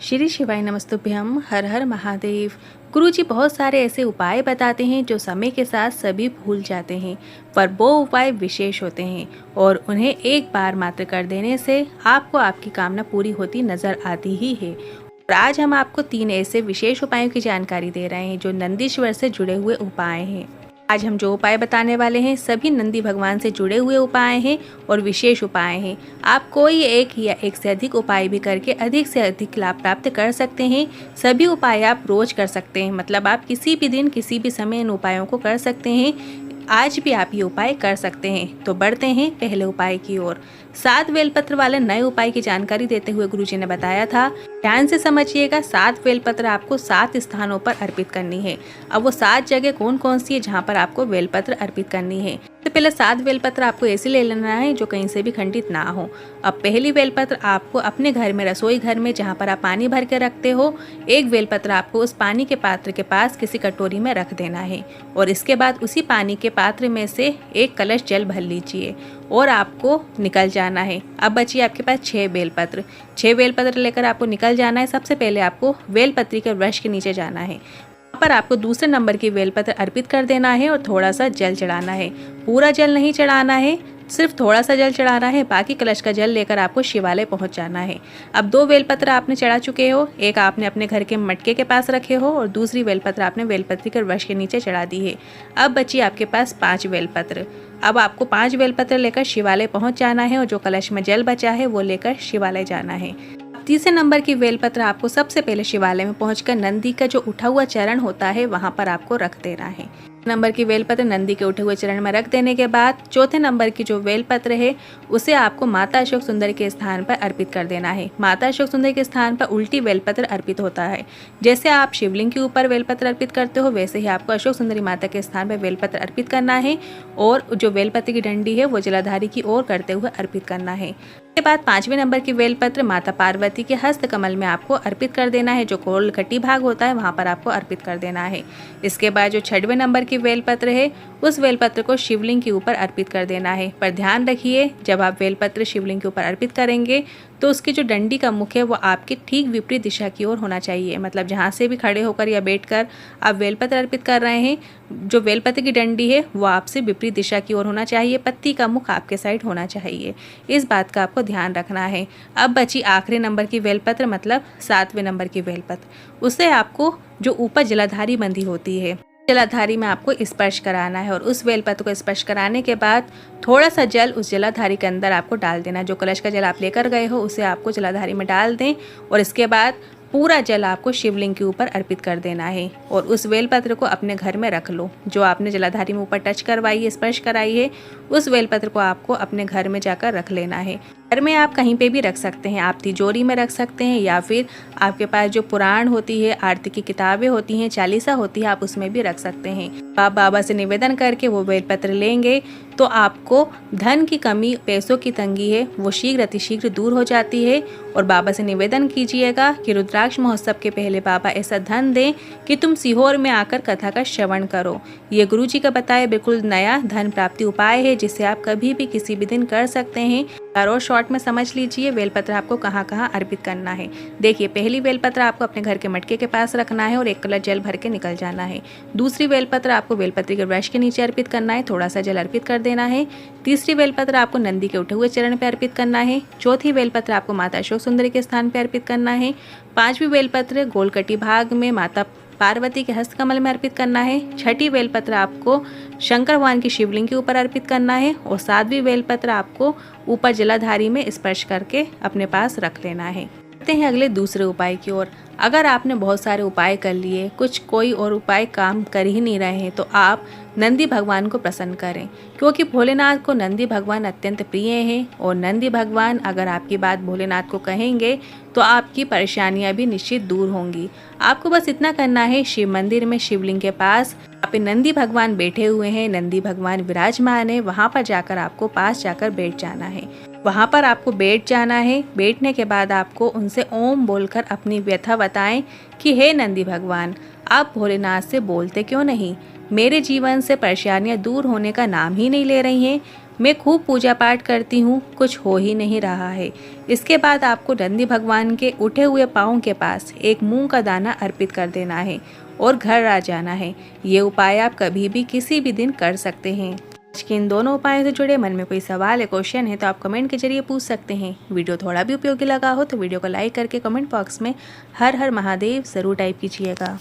श्री शिवाय नमस्तुभ्यम। हर हर महादेव। गुरुजी बहुत सारे ऐसे उपाय बताते हैं जो समय के साथ सभी भूल जाते हैं, पर वो उपाय विशेष होते हैं और उन्हें एक बार मात्र कर देने से आपको आपकी कामना पूरी होती नजर आती ही है। और आज हम आपको 3 ऐसे विशेष उपायों की जानकारी दे रहे हैं जो नंदीश्वर से जुड़े हुए उपाय हैं। आज हम जो उपाय बताने वाले हैं सभी नंदी भगवान से जुड़े हुए उपाय हैं और विशेष उपाय हैं। आप कोई एक या एक से अधिक उपाय भी करके अधिक से अधिक लाभ प्राप्त कर सकते हैं। सभी उपाय आप रोज कर सकते हैं, मतलब आप किसी भी दिन किसी भी समय इन उपायों को कर सकते हैं। आज भी आप ये उपाय कर सकते हैं। तो बढ़ते हैं पहले उपाय की ओर। 7 बेलपत्र वाले नए उपाय की जानकारी देते हुए गुरुजी ने बताया था, ध्यान से समझिएगा। 7 बेलपत्र आपको 7 स्थानों पर अर्पित करनी है। अब वो 7 जगह कौन कौन सी है जहाँ पर आपको बेलपत्र अर्पित करनी है। तो पहले 7 बेलपत्र आपको ऐसे ले लेना है जो कहीं से भी खंडित ना हो। अब पहली बेलपत्र आपको अपने घर में, रसोई घर में जहाँ पर आप पानी भर के रखते हो, एक बेलपत्र आपको उस पानी के पात्र के पास किसी कटोरी में रख देना है और इसके बाद उसी पानी के पात्र में से एक कलश जल भर लीजिए और आपको निकल जाना है। अब बचिए आपके पास 6 बेलपत्र। 6 बेलपत्र लेकर आपको निकल जाना है। सबसे पहले आपको बेलपत्री के वृक्ष के नीचे जाना है। वहाँ पर आपको दूसरे नंबर की बेलपत्र अर्पित कर देना है और थोड़ा सा जल चढ़ाना है। पूरा जल नहीं चढ़ाना है, सिर्फ थोड़ा सा जल चढ़ाना है। बाकी कलश का जल लेकर आपको शिवालय पहुंच जाना है। अब 2 बेलपत्र आपने चढ़ा चुके हो, एक आपने अपने घर के मटके के पास रखे हो और दूसरी बेलपत्र आपने बेलपत्री के वृक्ष के नीचे चढ़ा दी है। अब बची आपके पास 5 बेलपत्र। अब आपको 5 बेलपत्र लेकर शिवालय पहुंच जाना है और जो कलश में जल बचा है वो लेकर शिवालय जाना है। तीसरे नंबर की बेलपत्र आपको सबसे पहले शिवालय में पहुंचकर नंदी का जो उठा हुआ चरण होता है वहां पर आपको रख देना है। नंबर की बेलपत्र नंदी के उठे हुए चरण में रख देने के बाद चौथे नंबर की जो बेलपत्र है उसे आपको माता अशोक सुंदर के स्थान पर अर्पित कर देना है। माता अशोक सुंदर के स्थान पर उल्टी बेलपत्र अर्पित होता है। जैसे आप शिवलिंग के ऊपर बेलपत्र अर्पित करते हो वैसे ही आपको अशोक सुंदरी माता के स्थान पर बेलपत्र अर्पित करना है और जो बेलपत्र की डंडी है वो जलाधारी की ओर करते हुए अर्पित करना है। इसके बाद 5वें नंबर की बेलपत्र माता पार्वती के हस्त कमल में आपको अर्पित कर देना है। जो कोल खट्टी भाग होता है वहां पर आपको अर्पित कर देना है। इसके बाद जो 6वें नंबर की बेलपत्र है उस बेलपत्र को शिवलिंग के ऊपर अर्पित कर देना है। पर ध्यान रखिए, जब आप बेलपत्र शिवलिंग के ऊपर अर्पित करेंगे तो उसकी जो डंडी का मुख है वो आपकी ठीक विपरीत दिशा की ओर होना चाहिए। मतलब जहाँ से भी खड़े होकर या बैठकर आप बेलपत्र अर्पित कर रहे हैं, जो बेलपत्र की डंडी है वो आपसे विपरीत दिशा की ओर होना चाहिए। पत्ती का मुख आपके साइड होना चाहिए। इस बात का आपको ध्यान रखना है। अब बची आखिरी नंबर की बेलपत्र, मतलब 7वें नंबर की बेलपत्र। उसे आपको जो ऊपर जलाधारी बंधी होती है, जलाधारी में आपको स्पर्श कराना है और उस बेलपत्र को स्पर्श कराने के बाद थोड़ा सा जल उस जलाधारी के अंदर आपको डाल देना। जो कलश का जल आप लेकर गए हो उसे आपको जलाधारी में डाल दें और इसके बाद पूरा जल आपको शिवलिंग के ऊपर अर्पित कर देना है और उस बेलपत्र को अपने घर में रख लो। जो आपने जलाधारी में ऊपर टच करवाई है, स्पर्श कराई है, उस बेलपत्र को आपको अपने घर में जाकर रख लेना है। घर में आप कहीं पे भी रख सकते हैं, आप तिजोरी में रख सकते हैं या फिर आपके पास जो पुराण होती है, आरती की किताबें होती हैं, चालीसा होती है, आप उसमें भी रख सकते हैं। आप बाबा से निवेदन करके वो बेलपत्र लेंगे तो आपको धन की कमी, पैसों की तंगी है वो शीघ्र अतिशीघ्र दूर हो जाती है। और बाबा से निवेदन कीजिएगा कि रुद्राक्ष महोत्सव के पहले बाबा ऐसा धन दें कि तुम सीहोर में आकर कथा का श्रवण करो। ये गुरुजी का बताया बिल्कुल नया धन प्राप्ति उपाय है जिसे आप कभी भी किसी भी दिन कर सकते हैं। और शॉर्ट में समझ लीजिए बेलपत्र आपको कहाँ कहाँ अर्पित करना है। देखिए, पहली बेलपत्र आपको अपने घर के मटके के पास रखना है और 1 कलश जल भर के निकल जाना है। दूसरी बेलपत्र आपको बेलपत्री के वृक्ष के नीचे अर्पित करना है, थोड़ा सा जल अर्पित कर देना है। तीसरी बेलपत्र आपको नंदी के उठे हुए चरण पर अर्पित करना है। चौथी बेलपत्र आपको माता अशोक सुंदरी के स्थान पर अर्पित करना है। 5वीं बेलपत्र गोलकटी भाग में माता पार्वती के हस्त कमल में अर्पित करना है। 6ठी बेलपत्र आपको शंकर भगवान की शिवलिंग के ऊपर अर्पित करना है और 7वीं बेलपत्र आपको ऊपर जलाधारी में स्पर्श करके अपने पास रख लेना है। बढ़ते हैं अगले दूसरे उपाय की ओर। अगर आपने बहुत सारे उपाय कर लिए, कोई और उपाय काम कर ही नहीं रहे हैं, तो आप नंदी भगवान को प्रसन्न करें, क्योंकि भोलेनाथ को नंदी भगवान अत्यंत प्रिय हैं और नंदी भगवान अगर आपकी बात भोलेनाथ को कहेंगे तो आपकी परेशानियां भी निश्चित दूर होंगी। आपको बस इतना करना है, शिव मंदिर में शिवलिंग के पास पे नंदी भगवान बैठे हुए हैं, नंदी भगवान विराजमान है, वहां पर जाकर आपको पास जाकर बैठ जाना है। वहां पर आपको बैठ जाना है। बैठने के बाद आपको उनसे ओम बोलकर अपनी व्यथा बताएं कि हे नंदी भगवान, आप भोलेनाथ से बोलते क्यों नहीं? मेरे जीवन से परेशानियां दूर होने का नाम ही नहीं ले रही हैं। मैं खूब पूजा पाठ करती हूँ, कुछ हो ही नहीं रहा है। इसके बाद आपको नंदी भगवान के उठे हुए पाँव के पास एक मूंग का दाना अर्पित कर देना है और घर आ जाना है। ये उपाय आप कभी भी किसी भी दिन कर सकते हैं। आज के इन दोनों उपायों से जुड़े मन में कोई सवाल है, क्वेश्चन है तो आप कमेंट के जरिए पूछ सकते हैं। वीडियो थोड़ा भी उपयोगी लगा हो तो वीडियो को लाइक करके कमेंट बॉक्स में हर हर महादेव ज़रूर टाइप कीजिएगा।